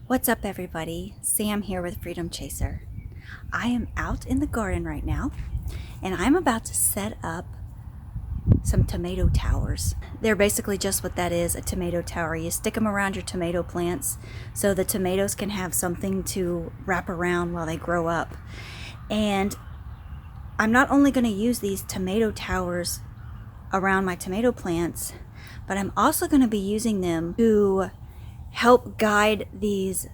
What's up, everybody? Sam here with Freedom Chaser. I am out in the garden right now and I'm about to set up some tomato towers. They're basically just what that is, a tomato tower. You stick them around your tomato plants so the tomatoes can have something to wrap around while they grow up. And I'm not only going to use these tomato towers around my tomato plants, but I'm also going to be using them to help guide this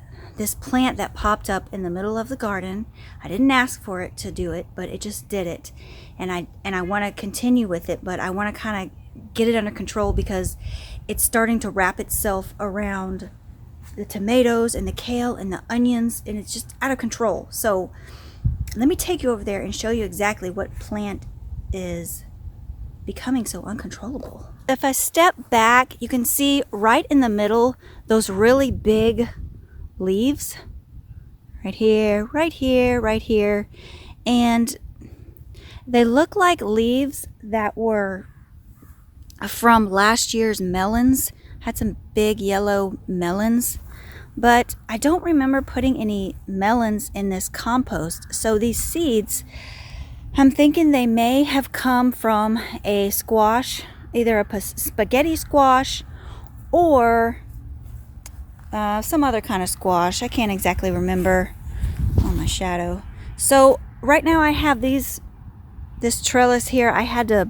plant that popped up in the middle of the garden. I didn't ask for it to do it, but it just did it. And I want to continue with it, but I want to kind of get it under control because it's starting to wrap itself around the tomatoes and the kale and the onions, and it's just out of control. So let me take you over there and show you exactly what plant is becoming so uncontrollable. If I step back, you can see right in the middle those really big leaves right here, right here, right here, and they look like leaves that were from last year's melons. Had some big yellow melons, but I don't remember putting any melons in this compost. So these seeds, I'm thinking they may have come from a squash, either a spaghetti squash or some other kind of squash. I can't exactly remember. Oh, my shadow. So right now I have this trellis here. I had to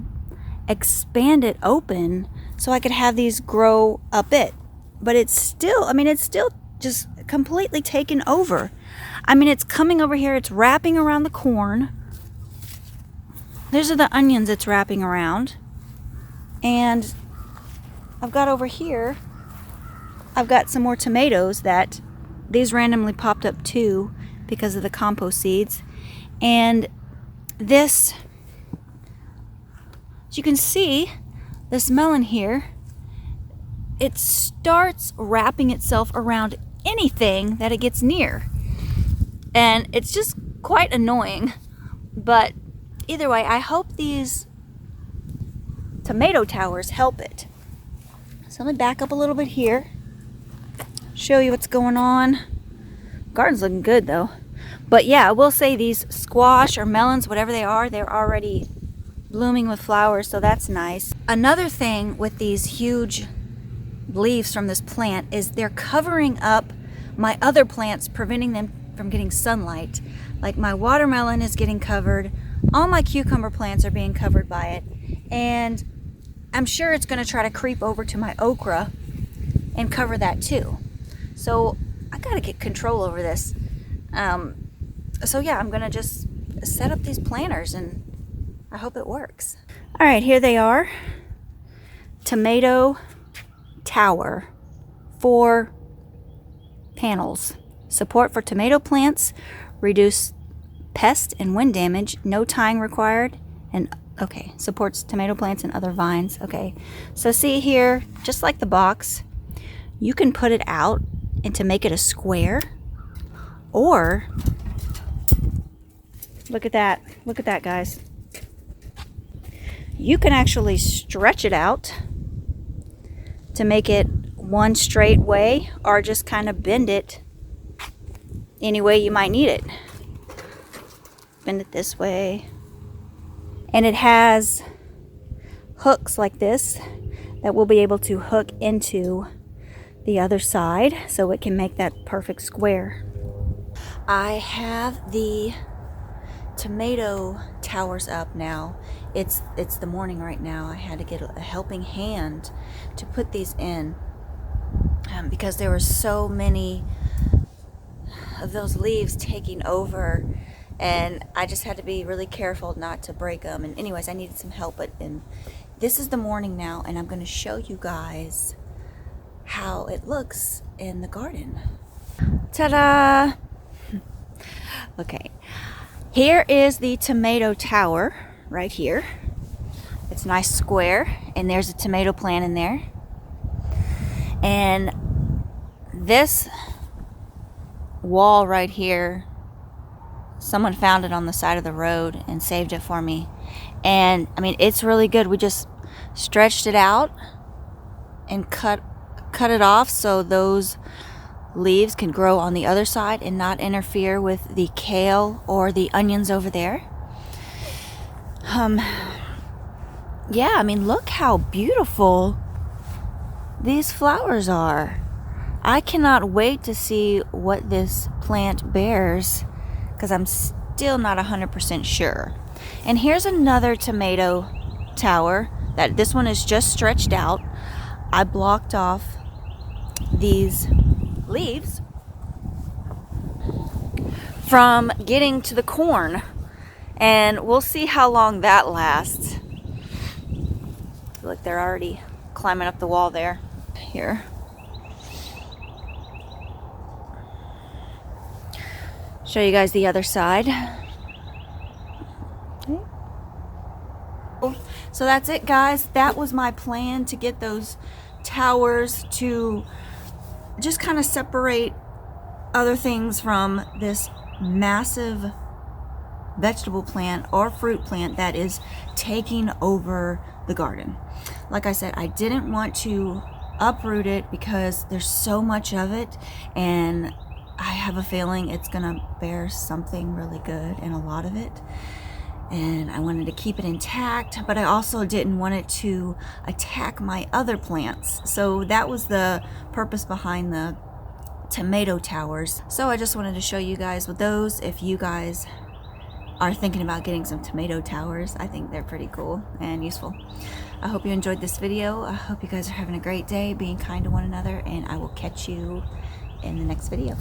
expand it open so I could have these grow a bit. But it's still just completely taken over. I mean, it's coming over here. It's wrapping around the corn. These are the onions it's wrapping around. And I've got over here, I've got some more tomatoes that these randomly popped up too because of the compost seeds. And this, as you can see, this melon here, it starts wrapping itself around anything that it gets near. And it's just quite annoying. But either way, I hope these tomato towers help it. So let me back up a little bit here, show you what's going on. Garden's looking good though. But yeah, I will say these squash or melons, whatever they are, they're already blooming with flowers, so that's nice. Another thing with these huge leaves from this plant is they're covering up my other plants, preventing them from getting sunlight. Like my watermelon is getting covered, all my cucumber plants are being covered by it, and I'm sure it's going to try to creep over to my okra and cover that too. So I got to get control over this. So yeah, I'm going to just set up these planters and I hope it works. All right, here they are. Tomato tower, 4 panels. Support for tomato plants, reduce pest and wind damage, no tying required, and okay, supports tomato plants and other vines. Okay, so see here, just like the box, you can put it out and to make it a square, or look at that guys, you can actually stretch it out to make it one straight way, or just kind of bend it any way you might need it. Bend it this way. And it has hooks like this that we'll be able to hook into the other side so it can make that perfect square. I have the tomato towers up now. It's the morning right now. I had to get a helping hand to put these in because there were so many of those leaves taking over, and I just had to be really careful not to break them. And anyways, I needed some help. And this is the morning now, and I'm going to show you guys how it looks in the garden. Ta-da! Okay, here is the tomato tower right here. It's nice square, and there's a tomato plant in there. And this wall right here, someone found it on the side of the road and saved it for me. And I mean, it's really good. We just stretched it out and cut it off so those leaves can grow on the other side and not interfere with the kale or the onions over there. Yeah, I mean, look how beautiful these flowers are. I cannot wait to see what this plant bears, because I'm still not 100% sure. And here's another tomato tower that this one is just stretched out. I blocked off these leaves from getting to the corn, and we'll see how long that lasts. Look, they're already climbing up the wall there. Here. Show you guys the other side. Okay. So that's it, guys. That was my plan, to get those towers to just kind of separate other things from this massive vegetable plant or fruit plant that is taking over the garden. Like I said, I didn't want to uproot it because there's so much of it, and I have a feeling it's gonna bear something really good in a lot of it, and I wanted to keep it intact, but I also didn't want it to attack my other plants. So that was the purpose behind the tomato towers. So I just wanted to show you guys with those. If you guys are thinking about getting some tomato towers, I think they're pretty cool and useful. I hope you enjoyed this video. I hope you guys are having a great day, being kind to one another, and I will catch you in the next video.